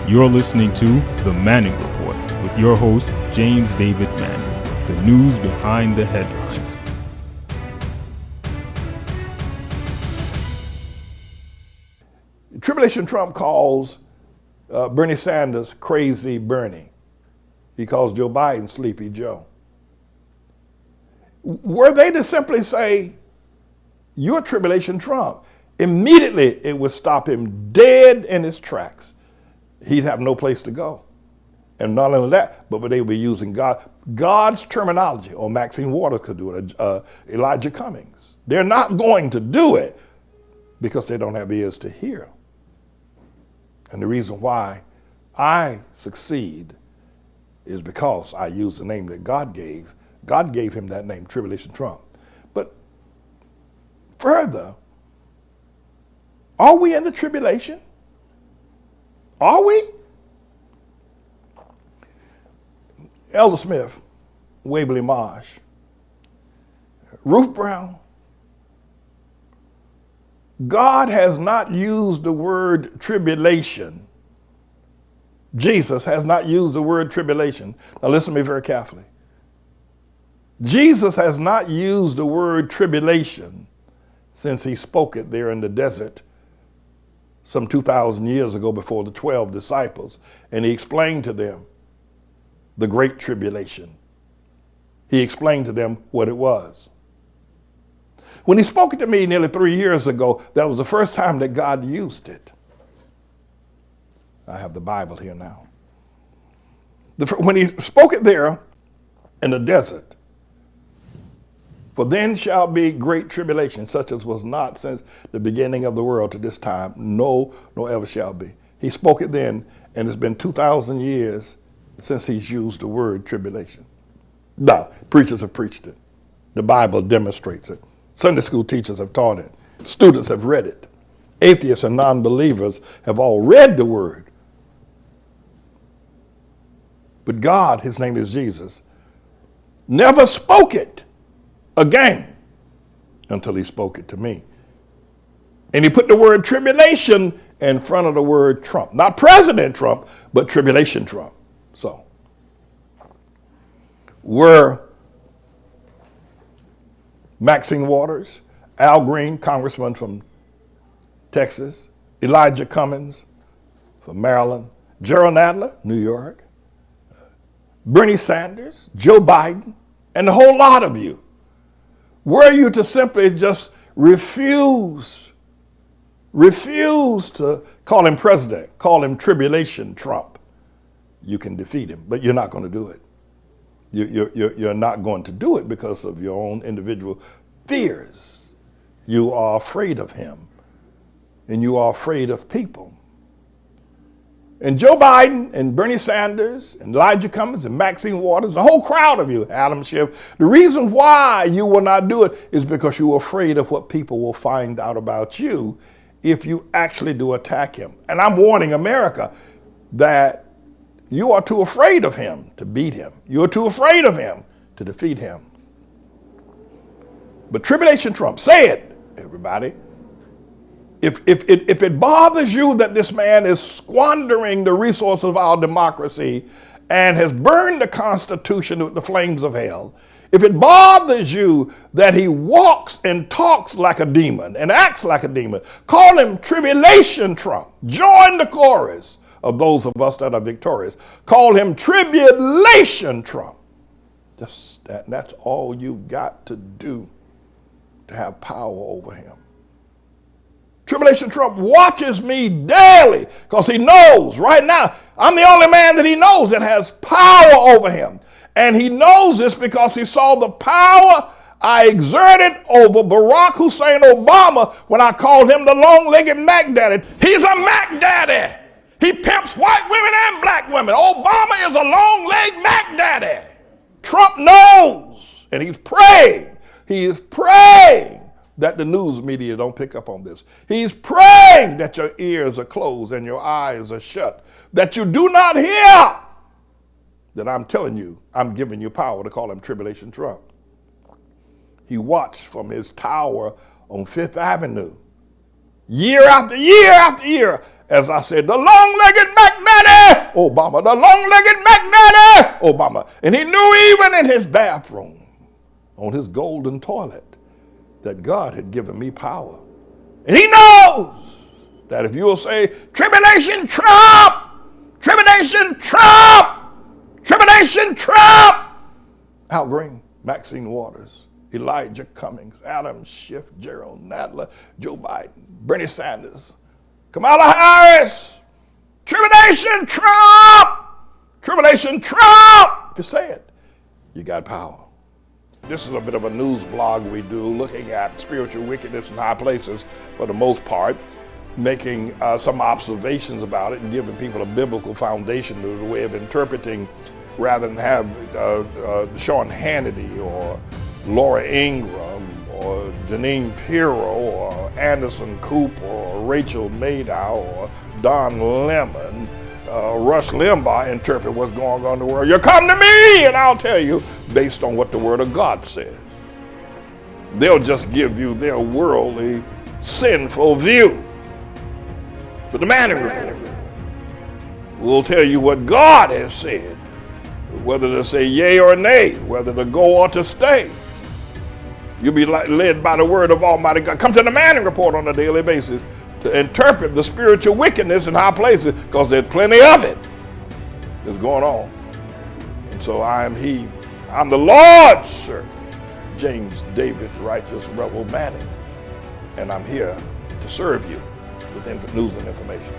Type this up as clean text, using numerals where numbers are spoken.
You're listening to The Manning Report with your host, James David Manning. The news behind the headlines. Tribulation Trump calls Bernie Sanders Crazy Bernie. He calls Joe Biden Sleepy Joe. Were they to simply say, you're Tribulation Trump, immediately it would stop him dead in his tracks. He'd have no place to go. And not only that, but they would be using God's terminology, or Maxine Waters could do it, Elijah Cummings. They're not going to do it because they don't have ears to hear. And the reason why I succeed is because I use the name that God gave. God gave him that name, Tribulation Trump. But further, are we in the tribulation? Are we? Elder Smith, Waverly Marsh, Ruth Brown, God has not used the word tribulation. Jesus has not used the word tribulation. Now listen to me very carefully. Jesus has not used the word tribulation since he spoke it there in the desert some 2,000 years ago before the 12 disciples, and he explained to them the Great Tribulation. He explained to them what it was. When he spoke it to me nearly 3 years ago, that was the first time that God used it. I have the Bible here now. When he spoke it there in the desert, for then shall be great tribulation, such as was not since the beginning of the world to this time, no, nor ever shall be. He spoke it then, and it's been 2,000 years since he's used the word tribulation. No, preachers have preached it. The Bible demonstrates it. Sunday school teachers have taught it. Students have read it. Atheists and non-believers have all read the word. But God, his name is Jesus, never spoke it again until he spoke it to me. And he put the word tribulation in front of the word Trump. Not President Trump, but Tribulation Trump. So, were Maxine Waters, Al Green, congressman from Texas, Elijah Cummings from Maryland, Gerald Nadler, New York, Bernie Sanders, Joe Biden, and a whole lot of you, were you to simply just refuse to call him president, call him Tribulation Trump, you can defeat him, but you're not going to do it. You're not going to do it because of your own individual fears. You are afraid of him, and you are afraid of people. And Joe Biden and Bernie Sanders and Elijah Cummings and Maxine Waters, the whole crowd of you, Adam Schiff, the reason why you will not do it is because you are afraid of what people will find out about you if you actually do attack him. And I'm warning America that you are too afraid of him to beat him. You're too afraid of him to defeat him. But Tribulation Trump, say it, everybody. If it bothers you that this man is squandering the resources of our democracy and has burned the Constitution with the flames of hell, if it bothers you that he walks and talks like a demon and acts like a demon, call him Tribulation Trump. Join the chorus of those of us that are victorious. Call him Tribulation Trump. That's all you've got to do to have power over him. Tribulation Trump watches me daily because he knows right now I'm the only man that he knows that has power over him. And he knows this because he saw the power I exerted over Barack Hussein Obama when I called him the long-legged Mac Daddy. He's a Mac Daddy. He pimps white women and black women. Obama is a long-legged Mac Daddy. Trump knows, and he's praying. He is praying that the news media don't pick up on this. He's praying that your ears are closed and your eyes are shut, that you do not hear that I'm telling you, I'm giving you power to call him Tribulation Trump. He watched from his tower on Fifth Avenue, year after year after year, as I said, the long-legged Mac Daddy Obama. The long-legged Mac Daddy, Obama. And he knew even in his bathroom, on his golden toilet, that God had given me power. And he knows that if you will say, tribulation, Trump, tribulation, Trump, tribulation, Trump, Al Green, Maxine Waters, Elijah Cummings, Adam Schiff, Gerald Nadler, Joe Biden, Bernie Sanders, Kamala Harris, tribulation, Trump, tribulation, Trump. If you say it, you got power. This is a bit of a news blog we do looking at spiritual wickedness in high places for the most part, making some observations about it and giving people a biblical foundation to the way of interpreting rather than have Sean Hannity or Laura Ingraham or Janine Pirro or Anderson Cooper or Rachel Maddow or Don Lemon, Rush Limbaugh interpret what's going on in the world. You come to me and I'll tell you based on what the Word of God says. They'll just give you their worldly, sinful view. But the Manning Report will tell you what God has said, whether to say yea or nay, whether to go or to stay. You'll be led by the word of Almighty God. Come to the Manning Report on a daily basis to interpret the spiritual wickedness in high places, because there's plenty of it that's going on. And so I'm the Lord's servant, James David Righteous Rebel Manning, and I'm here to serve you with news and information.